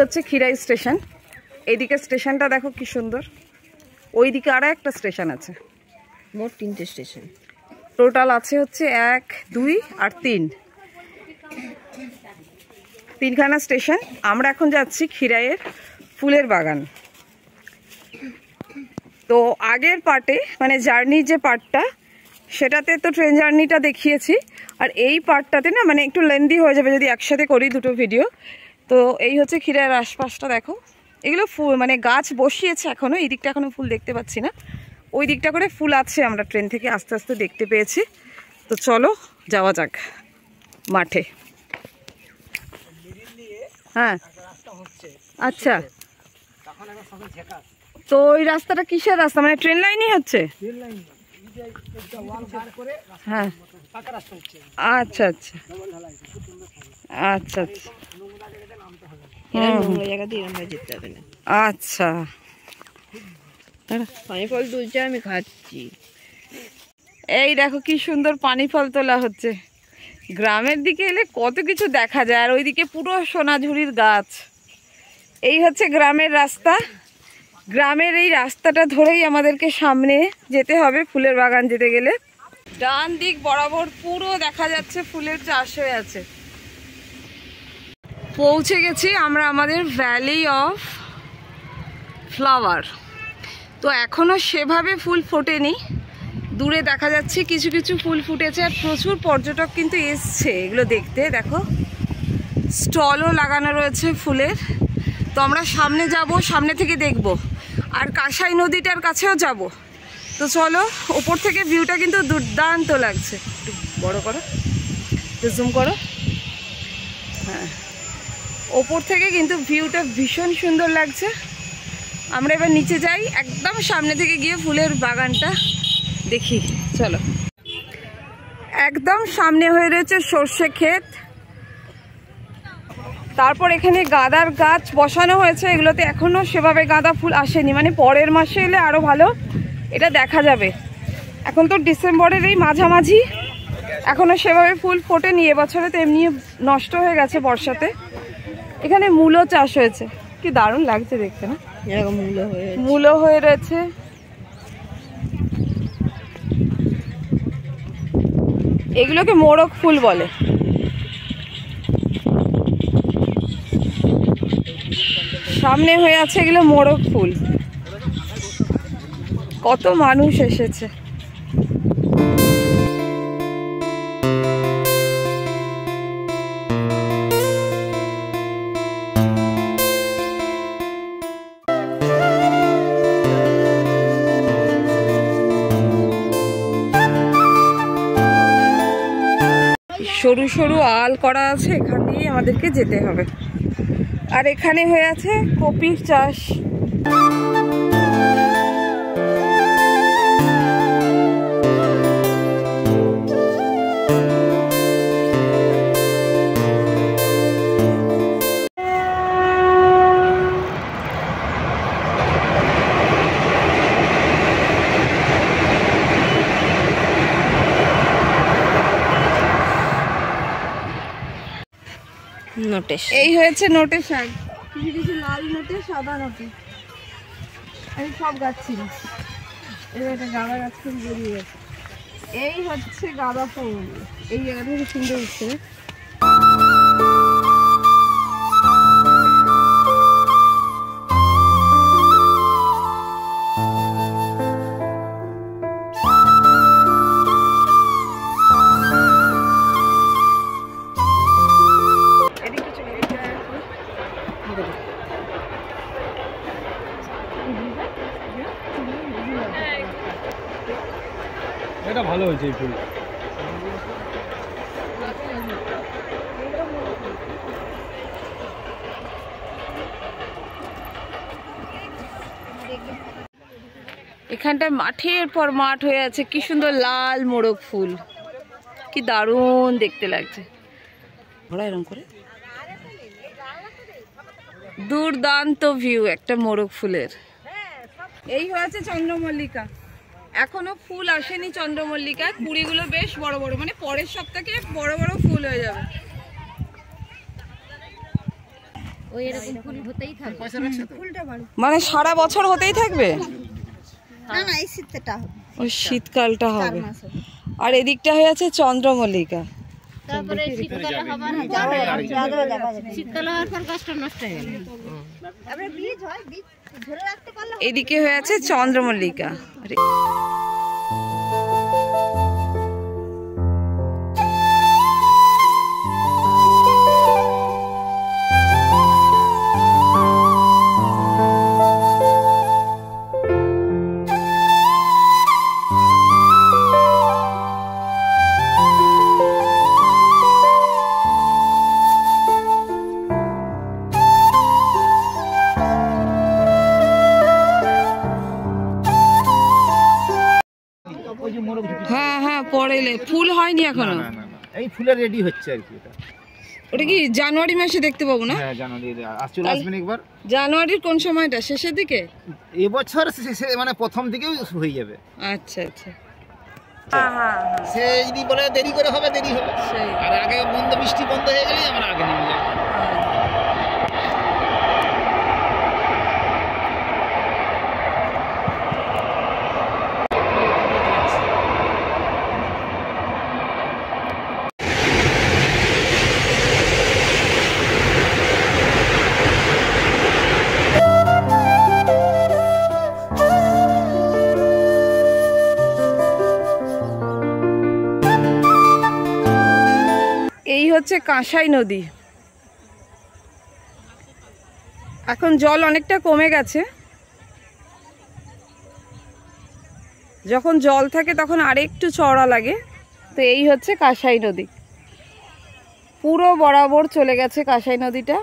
হচ্ছে খিরাই স্টেশন। এইদিকে স্টেশনটা দেখো কি সুন্দর, ওইদিকে আরো একটা স্টেশন আছে। মোট 3টে স্টেশন টোটাল আছে হচ্ছে 1, 2 আর 3, 3খানা স্টেশন। আমরা এখন যাচ্ছি খিরাইয়ের ফুলের বাগান। তো আগের পার্টে মানে জার্নির যে পার্টটা, সেটাতে তো ট্রেন জার্নিটা দেখিয়েছি, আর এই পার্টটাতে না মানে একটু লেন্দি হয়ে যাবে যদি একসাথে করি দুটো ভিডিও। তো এই হচ্ছে খিরাইয়ের আশপাশটা দেখো, এগুলো ফুল মানে গাছ বসিয়েছে এখনো, এই দিকটা এখনো ফুল দেখতে পাচ্ছি না, ওই দিকটা করে ফুল আছে, আমরা ট্রেন থেকে আস্তে আস্তে দেখতে পেয়েছি। তো চলো যাওয়া যাক মাঠে। হ্যাঁ আচ্ছা, তো ওই রাস্তাটা কিসের রাস্তা, মানে ট্রেন লাইনই হচ্ছে? হ্যাঁ আচ্ছা আচ্ছা আচ্ছা আচ্ছা আচ্ছা। পানি ফল তুলছে, আমি খাচ্ছি। এই দেখো কি সুন্দর পানি ফল তোলা হচ্ছে। গ্রামের দিকে এলে কত কিছু দেখা যায়, আর ওইদিকে পুরো সোনাঝুরির গাছ। এই হচ্ছে গ্রামের রাস্তা। গ্রামের এই রাস্তাটা ধরেই আমাদেরকে সামনে যেতে হবে ফুলের বাগান যেতে গেলে। ডান দিক বরাবর পুরো দেখা যাচ্ছে ফুলের চাষ হয়ে আছে। পৌঁছে গেছি আমরা আমাদের ভ্যালি অফ ফ্লাওয়ার। তো এখনো সেভাবে ফুল ফোটেনি, দূরে দেখা যাচ্ছে কিছু কিছু ফুল ফুটেছে, আর প্রচুর পর্যটক কিন্তু এসছে এগুলো দেখতে। দেখো স্টলও লাগানো রয়েছে ফুলের। তো আমরা সামনে যাব, সামনে থেকে দেখব, আর কাঁসাই নদীটার কাছেও যাব। তো চলো, ওপর থেকে ভিউটা কিন্তু দুর্দান্ত লাগছে। একটু বড় করো, জুম করো। হ্যাঁ, ওপর থেকে কিন্তু ভিউটা ভীষণ সুন্দর লাগছে। আমরা এবার নিচে যাই, একদম সামনে থেকে গিয়ে ফুলের বাগানটা দেখি। চলো, একদম সামনে হয়ে রয়েছে সর্ষে ক্ষেত। তারপর এখানে গাঁদার গাছ বসানো হয়েছে, এগুলোতে এখনো সেভাবে গাঁদা ফুল আসেনি, মানে পরের মাসে এলে আরো ভালো এটা দেখা যাবে। এখন তো ডিসেম্বরের এই মাঝামাঝি, এখনো সেভাবে ফুল ফোটেনি। এবছরে তো এমনি নষ্ট হয়ে গেছে বর্ষাতে। এখানে মূলো চাষ হয়েছে, কি দারুণ লাগছে দেখতে না? মূলো হয়ে রয়েছে। এগুলোকে মোরগ ফুল বলে। সামনে হয়ে আছে এগুলো মোরগ ফুল। কত মানুষ এসেছে। সরু সরু আল করা আছে, এখান দিয়ে আমাদেরকে যেতে হবে। আর এখানে হয়ে আছে কপির চাষ। নোটে এই হয়েছে নোটে শাক, কিছু কিছু লাল নোটে, সাদা নোটে, এই সব গাছ ছিল। এবার একটা গাঁদা গাছ ফুল বেরিয়ে গেছে। এই হচ্ছে গাঁদা ফুল, এই জায়গা থেকে সুন্দর উঠছে। এটা ভালো হয়েছে এই ফুল। এখানটায় মাঠের পর মাঠ হয়ে আছে, কি সুন্দর লাল মোরগ ফুল, কি দারুণ দেখতে লাগছে। এরকম করে দুর্দান্ত ভিউ একটা মোরগ ফুলের। এই হয়েছে চন্দ্রমল্লিকা, এখনো ফুল আসেনি চন্দ্রমল্লিকা, কুড়িগুলো বেশ বড় বড়, মানে পরের সপ্তাহে বড় বড় ফুল হয়ে যাবে। ওই এরকম ফুল হতেই থাকবে। মানে সারা বছর হতেই থাকবে? না না, এই শীতটা হবে, ওই শীতকালটা হবে। আর এদিকটা হয়ে আছে চন্দ্রমল্লিকা। তারপরে শীতকালে হবার শীতকালে হওয়ার পর গাছটা নষ্ট হয়ে গেল। তারপরে বীজ হয়, বীজ ধরে রাখতে পারলে এদিকে হয়ে আছে চন্দ্রমল্লিকা। আরে হ্যাঁ হ্যাঁ, পরে ফুল হয়নি এখনো। এই ফুলের রেডি হচ্ছে আর কি। ওটা কি জানুয়ারি মাসে দেখতে পাবো না? হ্যাঁ জানুয়ারি চলে আসবেন একবার। জানুয়ারির কোন সময়টা? শেষের দিকে? এবছর মানে প্রথম দিকেই হয়ে যাবে। আচ্ছা আচ্ছা। সে যদি বলে দেরি করে হবে, দেরি হবে। আর আগে বৃষ্টি বন্ধ হয়ে গেলেই আমরা আগে নেমে যাবো। এই হচ্ছে কাঁসাই নদী। এখন জল অনেকটা কমে গেছে। যখন জল থাকে তখন আরেকটু চওড়া লাগে। তো এই হচ্ছে কাঁসাই নদী, পুরো বরাবর চলে গেছে কাঁসাই নদীটা।